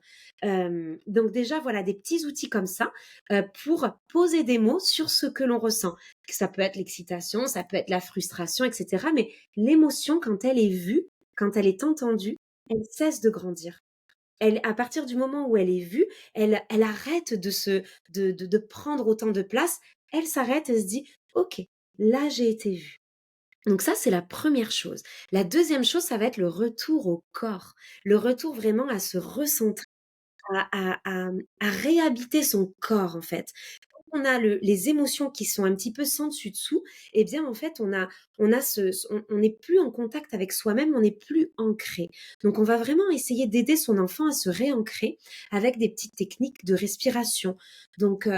Donc déjà, voilà des petits outils comme ça pour poser des mots sur ce que l'on ressent. Ça peut être l'excitation, ça peut être la frustration, etc. Mais l'émotion, quand elle est vue, quand elle est entendue, elle cesse de grandir. À partir du moment où elle est vue, elle arrête de prendre autant de place. Elle s'arrête et se dit, OK, là j'ai été vue. Donc ça, c'est la première chose. La deuxième chose, ça va être le retour au corps. Le retour vraiment à se recentrer, à réhabiter son corps, en fait. Quand on a les émotions qui sont un petit peu sans dessus dessous, eh bien, en fait, on n'est plus en contact avec soi-même, on n'est plus ancré. Donc, on va vraiment essayer d'aider son enfant à se réancrer avec des petites techniques de respiration. Donc,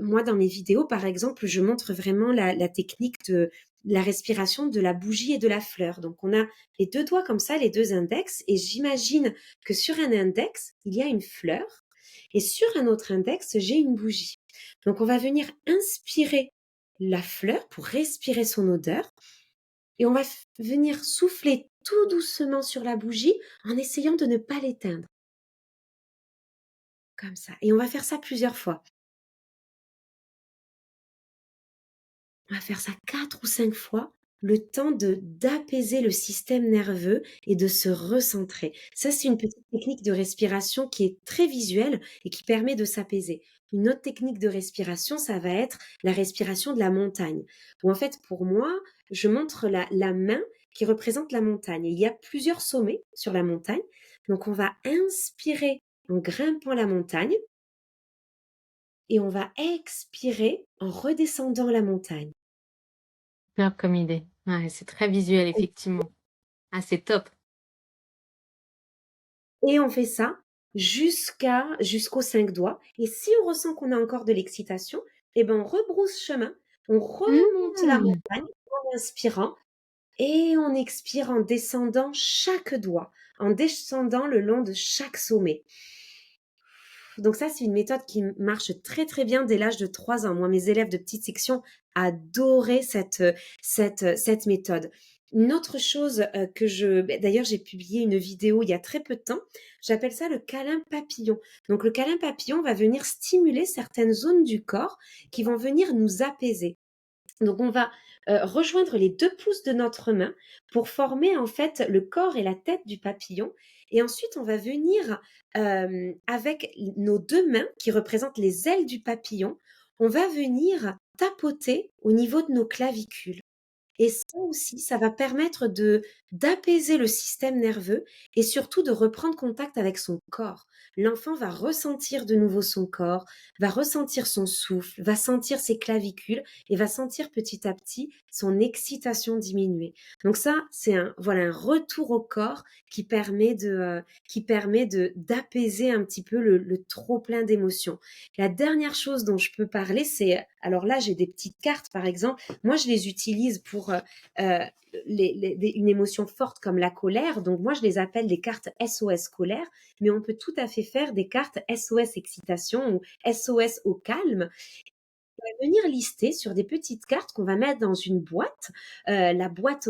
moi, dans mes vidéos, par exemple, je montre vraiment la technique de la respiration de la bougie et de la fleur. Donc, on a les deux doigts comme ça, les deux index, et j'imagine que sur un index, il y a une fleur, et sur un autre index, j'ai une bougie. Donc, on va venir inspirer la fleur pour respirer son odeur, et on va venir souffler tout doucement sur la bougie en essayant de ne pas l'éteindre, comme ça. Et on va faire ça plusieurs fois. On va faire ça 4 ou 5 fois, le temps d'apaiser le système nerveux et de se recentrer. Ça, c'est une petite technique de respiration qui est très visuelle et qui permet de s'apaiser. Une autre technique de respiration, ça va être la respiration de la montagne. Où en fait, pour moi, je montre la main qui représente la montagne. Et il y a plusieurs sommets sur la montagne. Donc, on va inspirer en grimpant la montagne et on va expirer en redescendant la montagne. Superbe comme idée. Ouais, c'est très visuel, effectivement. Ah, c'est top. Et on fait ça jusqu'aux 5 doigts. Et si on ressent qu'on a encore de l'excitation, eh ben, on rebrousse chemin, on remonte la Mmh. montagne en inspirant et on expire en descendant chaque doigt, en descendant le long de chaque sommet. Donc ça, c'est une méthode qui marche très très bien dès l'âge de 3 ans. Moi, mes élèves de petite section adoraient cette méthode. Une autre chose d'ailleurs, j'ai publié une vidéo il y a très peu de temps. J'appelle ça le câlin papillon. Donc le câlin papillon va venir stimuler certaines zones du corps qui vont venir nous apaiser. Donc on va rejoindre les 2 pouces de notre main pour former en fait le corps et la tête du papillon. Et ensuite, on va venir avec nos 2 mains qui représentent les ailes du papillon, on va venir tapoter au niveau de nos clavicules. et ça aussi, ça va permettre de d'apaiser le système nerveux et surtout de reprendre contact avec son corps. L'enfant va ressentir de nouveau son corps, va ressentir son souffle, va sentir ses clavicules et va sentir petit à petit son excitation diminuer. Donc ça, c'est un retour au corps qui permet d'apaiser un petit peu le trop plein d'émotions. La dernière chose dont je peux parler, c'est, alors là, j'ai des petites cartes, par exemple. Moi, je les utilise pour euh, une émotion forte comme la colère. Donc, moi, je les appelle des cartes SOS colère, mais on peut tout à fait faire des cartes SOS excitation ou SOS au calme, venir lister sur des petites cartes qu'on va mettre dans une boîte, la boîte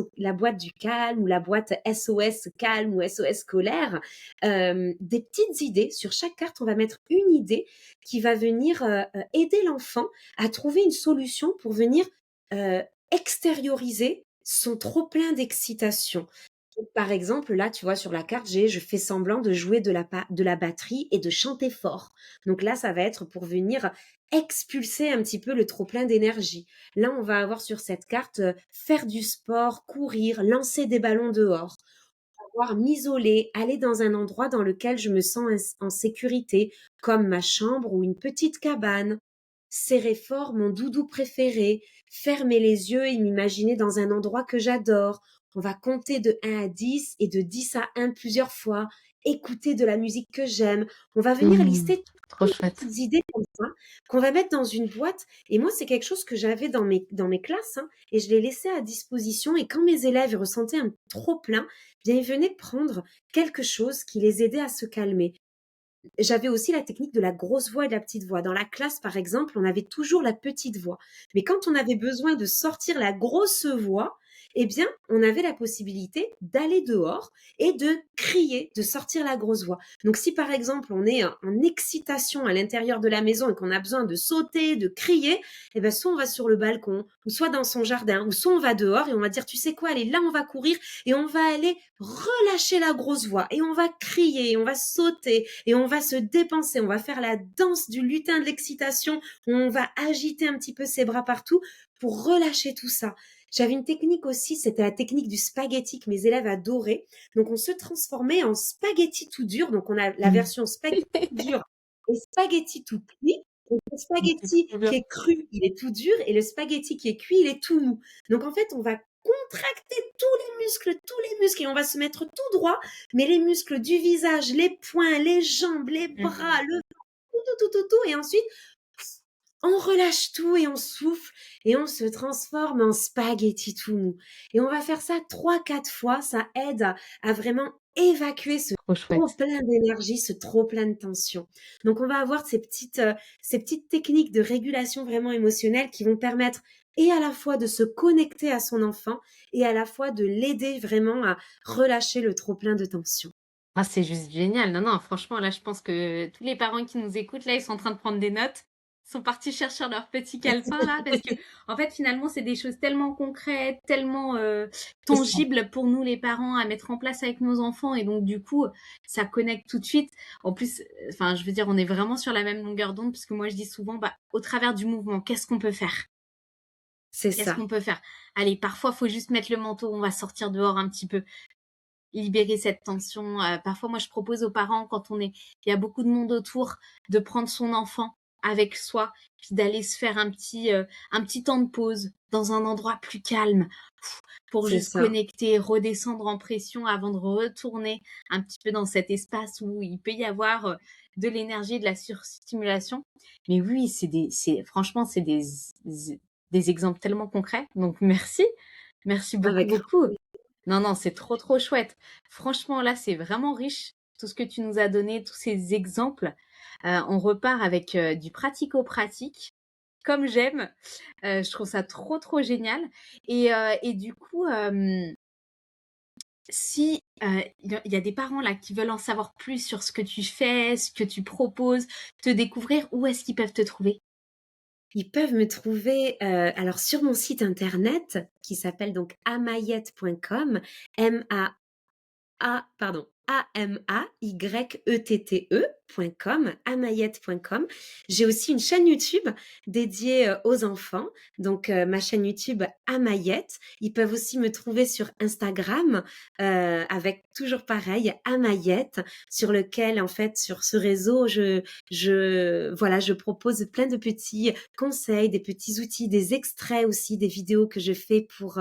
du calme ou la boîte SOS calme ou SOS colère, des petites idées. Sur chaque carte, on va mettre une idée qui va venir aider l'enfant à trouver une solution pour venir euh, extérioriser son trop plein d'excitation. Par exemple, là, tu vois, sur la carte, je fais semblant de jouer de la batterie et de chanter fort. Donc là, ça va être pour venir expulser un petit peu le trop plein d'énergie. Là, on va avoir sur cette carte faire du sport, courir, lancer des ballons dehors, pouvoir m'isoler, aller dans un endroit dans lequel je me sens en sécurité, comme ma chambre ou une petite cabane. Serrer fort mon doudou préféré, fermer les yeux et m'imaginer dans un endroit que j'adore. On va compter de 1 à 10 et de 10 à 1 plusieurs fois, écouter de la musique que j'aime. On va venir Mmh. lister Trop toutes les chouette. petites idées comme ça qu'on va mettre dans une boîte. Et moi, c'est quelque chose que j'avais dans mes classes, hein, et je l'ai laissé à disposition. Et quand mes élèves ressentaient un trop plein, bien, ils venaient prendre quelque chose qui les aidait à se calmer. J'avais aussi la technique de la grosse voix et de la petite voix. Dans la classe, par exemple, on avait toujours la petite voix. Mais quand on avait besoin de sortir la grosse voix, eh bien, on avait la possibilité d'aller dehors et de crier, de sortir la grosse voix. Donc, si par exemple, on est en excitation à l'intérieur de la maison et qu'on a besoin de sauter, de crier, eh bien, soit on va sur le balcon, ou soit dans son jardin, ou soit on va dehors et on va dire, tu sais quoi, allez, là, on va courir et on va aller relâcher la grosse voix et on va crier, et on va sauter et on va se dépenser, on va faire la danse du lutin de l'excitation, on va agiter un petit peu ses bras partout pour relâcher tout ça. J'avais une technique aussi, c'était la technique du spaghetti que mes élèves adoraient. Donc on se transformait en spaghetti tout dur, donc on a la Mmh. version spaghetti tout dur et spaghetti tout cuit. Donc le C'est spaghetti trop qui bien. est cru, il est tout dur et le spaghetti qui est cuit, il est tout mou. Donc en fait, on va contracter tous les muscles et on va se mettre tout droit, mais les muscles du visage, les poings, les jambes, les Mmh. bras, le tout, et ensuite on relâche tout et on souffle et on se transforme en spaghetti tout mou. Et on va faire ça 3, 4 fois, ça aide à vraiment évacuer ce Trop trop chouette. plein d'énergie, ce trop plein de tension. Donc on va avoir ces petites techniques de régulation vraiment émotionnelle qui vont permettre et à la fois de se connecter à son enfant et à la fois de l'aider vraiment à relâcher le trop plein de tension. Ah, c'est juste génial. Non, non, franchement, là, je pense que tous les parents qui nous écoutent, là, ils sont en train de prendre des notes. Ils sont partis chercher leur petit calepin, là, parce que, en fait, finalement, c'est des choses tellement concrètes, tellement C'est ça, tangibles pour nous, les parents, à mettre en place avec nos enfants. Et donc, du coup, ça connecte tout de suite. En plus, enfin, je veux dire, on est vraiment sur la même longueur d'onde, parce que moi, je dis souvent, bah, au travers du mouvement, qu'est-ce qu'on peut faire? c'est Qu'est-ce ça. qu'on peut faire? Allez, parfois, faut juste mettre le manteau, on va sortir dehors un petit peu. Libérer cette tension. Parfois, moi, je propose aux parents, quand il y a beaucoup de monde autour, de prendre son enfant avec soi, puis d'aller se faire un petit temps de pause dans un endroit plus calme, pour C'est juste ça. connecter, redescendre en pression avant de retourner un petit peu dans cet espace où il peut y avoir de l'énergie, de la surstimulation. Mais oui, franchement, c'est des exemples tellement concrets. Donc, merci. Merci beaucoup, Avec beaucoup. Non, non, c'est trop, trop chouette. Franchement, là, c'est vraiment riche, tout ce que tu nous as donné, tous ces exemples. On repart avec du pratico-pratique, comme j'aime. Je trouve ça trop, trop génial. Et du coup, si il y a des parents là qui veulent en savoir plus sur ce que tu fais, ce que tu proposes, te découvrir, où est-ce qu'ils peuvent te trouver? Ils peuvent me trouver, alors sur mon site internet qui s'appelle donc amayette.com, M-A-A pardon, amayette.com, amayette.com. J'ai aussi une chaîne YouTube dédiée aux enfants. Donc, ma chaîne YouTube Amayette. Ils peuvent aussi me trouver sur Instagram avec toujours pareil, Amayette, sur lequel, en fait, sur ce réseau, voilà, je propose plein de petits conseils, des petits outils, des extraits aussi, des vidéos que je fais pour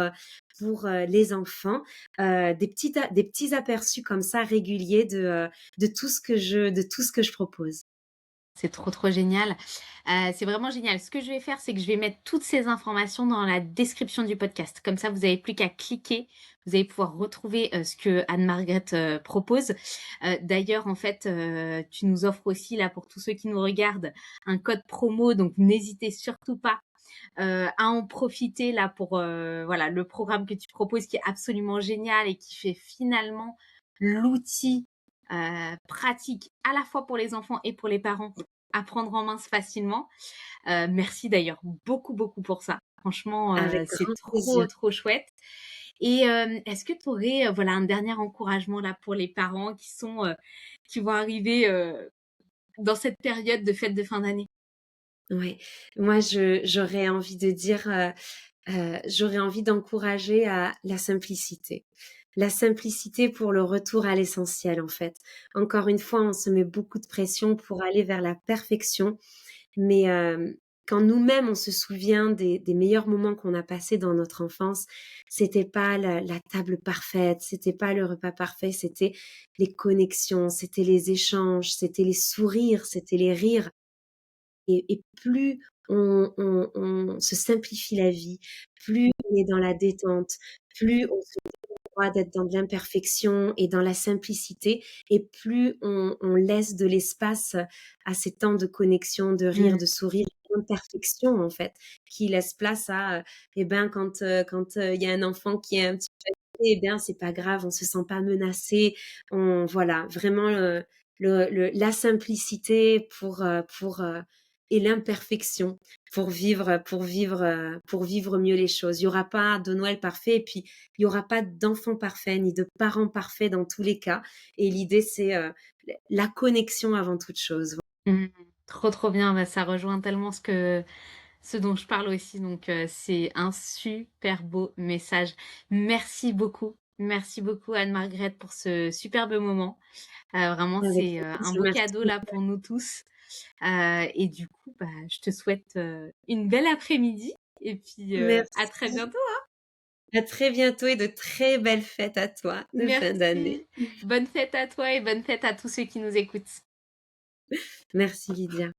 les enfants, des petits aperçus comme ça réguliers de tout ce que je propose. C'est trop, trop génial. C'est vraiment génial. Ce que je vais faire, c'est que je vais mettre toutes ces informations dans la description du podcast. Comme ça, vous avez plus qu'à cliquer. Vous allez pouvoir retrouver, ce que Anne-Margrethe, propose. D'ailleurs, en fait, tu nous offres aussi, là, pour tous ceux qui nous regardent, un code promo, donc n'hésitez surtout pas, à en profiter, là, pour, voilà, le programme que tu proposes qui est absolument génial et qui fait finalement l'outil, pratique à la fois pour les enfants et pour les parents à prendre en main facilement. Merci d'ailleurs beaucoup, beaucoup pour ça. Franchement, Avec c'est grand trop, plaisir. trop chouette. Et est-ce que tu aurais, voilà, un dernier encouragement là pour les parents qui vont arriver, dans cette période de fête de fin d'année? Ouais. Moi, j'aurais envie de dire, j'aurais envie d'encourager à la simplicité. La simplicité pour le retour à l'essentiel, en fait. Encore une fois, on se met beaucoup de pression pour aller vers la perfection, mais quand nous-mêmes, on se souvient des meilleurs moments qu'on a passés dans notre enfance, c'était pas la table parfaite, c'était pas le repas parfait, c'était les connexions, c'était les échanges, c'était les sourires, c'était les rires. Et plus on se simplifie la vie, plus on est dans la détente, plus on se donne le droit d'être dans de l'imperfection et dans la simplicité, et plus on laisse de l'espace à ces temps de connexion, de rire, Mmh. de sourire, d'imperfection en fait, qui laisse place à, eh ben, il y a un enfant qui est un petit peu agité, eh bien, c'est pas grave, on se sent pas menacé. On Voilà, vraiment, la simplicité et l'imperfection pour vivre mieux les choses. Il y aura pas de Noël parfait et puis il y aura pas d'enfant parfait ni de parents parfaits dans tous les cas. Et l'idée, c'est la connexion avant toute chose. Mmh. Trop, trop bien. Bah, ça rejoint tellement ce dont je parle aussi, donc c'est un super beau message. Merci beaucoup Anne-Margrethe pour ce superbe moment. Vraiment, Avec c'est, grand un plaisir. beau cadeau Merci. là pour nous tous. Et du coup, bah, je te souhaite, une belle après-midi et puis, à très Merci. bientôt. À très bientôt et de très belles fêtes à toi de fin d'année. Merci. Bonne fête à toi et bonne fête à tous ceux qui nous écoutent. Merci Lydia.